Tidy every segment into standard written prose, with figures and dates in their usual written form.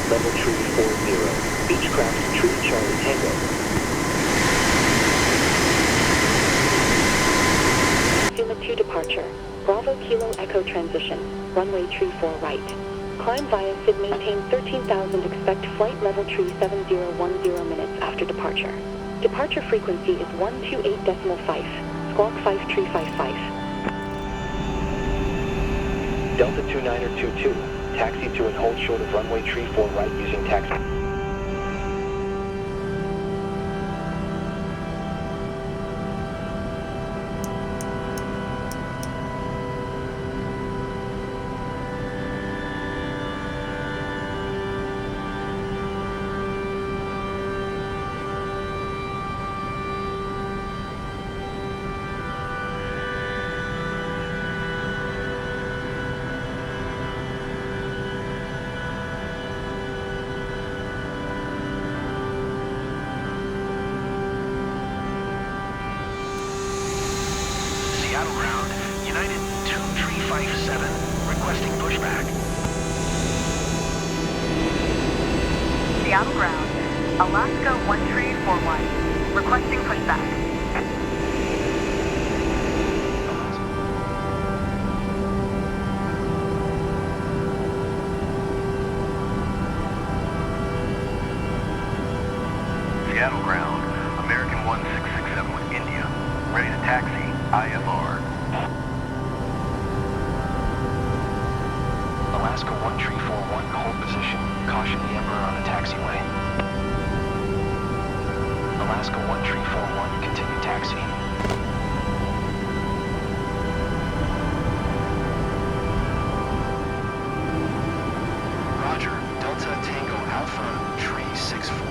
level tree 40. Beechcraft Tree Charlie Tango. Zuma 2 departure. Bravo Kilo Echo transition. Runway tree 4 right. Climb via Sid, maintain 13,000, expect flight level tree 7010 minutes after departure. Departure frequency is 128.5, squawk 5 tree 55. Delta 29er 22, taxi to and hold short of runway tree 4 right using taxi. Seattle ground, United 2357, requesting pushback. Seattle ground, Alaska 1341, requesting pushback. Seattle ground, American 1667 with India, ready to taxi, IFR. Alaska 1341, hold position. Caution the Emperor on the taxiway. Alaska 1341, continue taxi. Roger, Delta Tango Alpha, tree 64.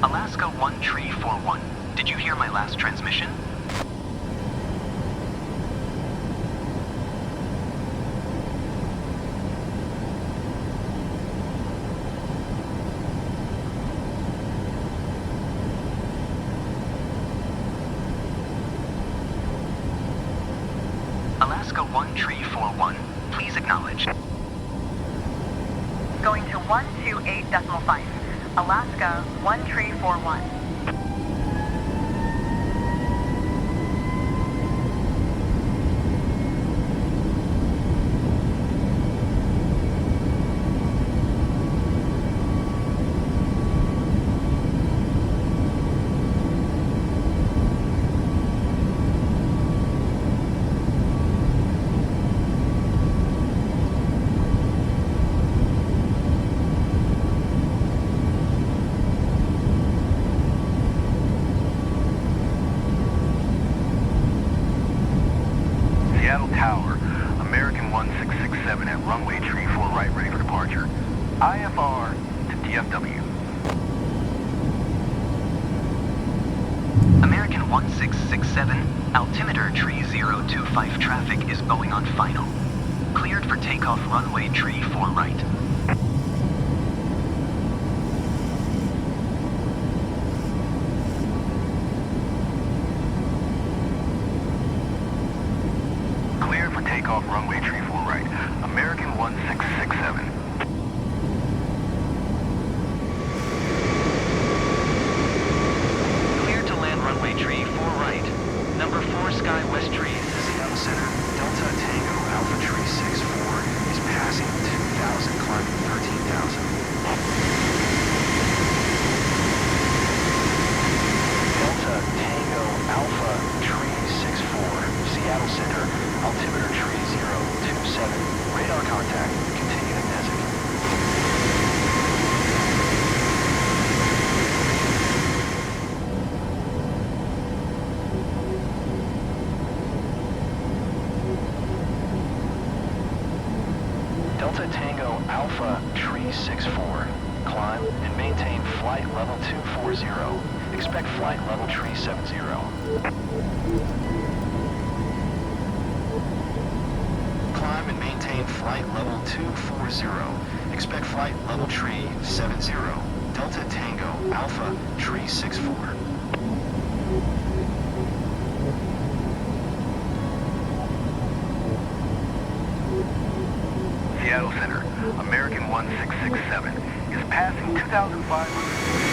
Alaska 1341. Did you hear my last transmission? Alaska 1341, please acknowledge. Going to 128.5, Alaska 1341. Seattle Tower, American 1667 at runway tree 4 right, ready for departure. IFR to DFW. American 1667, altimeter tree 025 traffic is Boeing on final. Cleared for takeoff runway tree 4 right. Cleared for takeoff runway tree 4 right. American 1667. Cleared to land runway tree 4 right. Number 4 Sky West trees. Seattle Center, Delta Tango Alpha Tree 64 is passing 2,000 climbs. Tango Alpha Tree 64. Climb and maintain flight level 240. Expect flight level tree 70. Climb and maintain flight level 240. Expect flight level tree 70. Delta Tango Alpha Tree 64. Seattle Center, American 1667 is passing 2,500.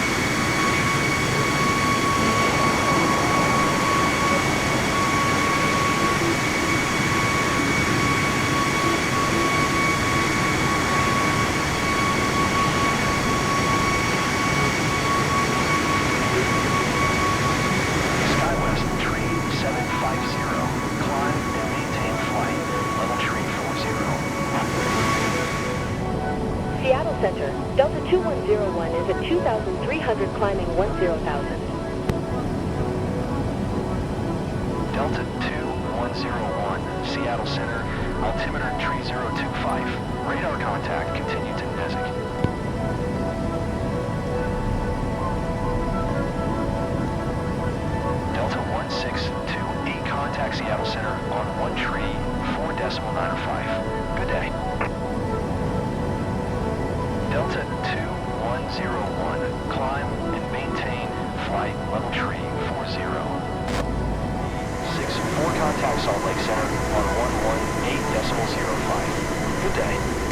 Seattle Center, Delta 2101 is at 2,300 climbing 10,000. Delta 2101, Seattle Center, altimeter 3025. Radar contact continue to Nezik. Delta 1628, contact Seattle Center on 1 tree, 4.905. Good day. Delta 2101, climb and maintain flight level tree 40. 64, contact Salt Lake Center on 118.05. Good day.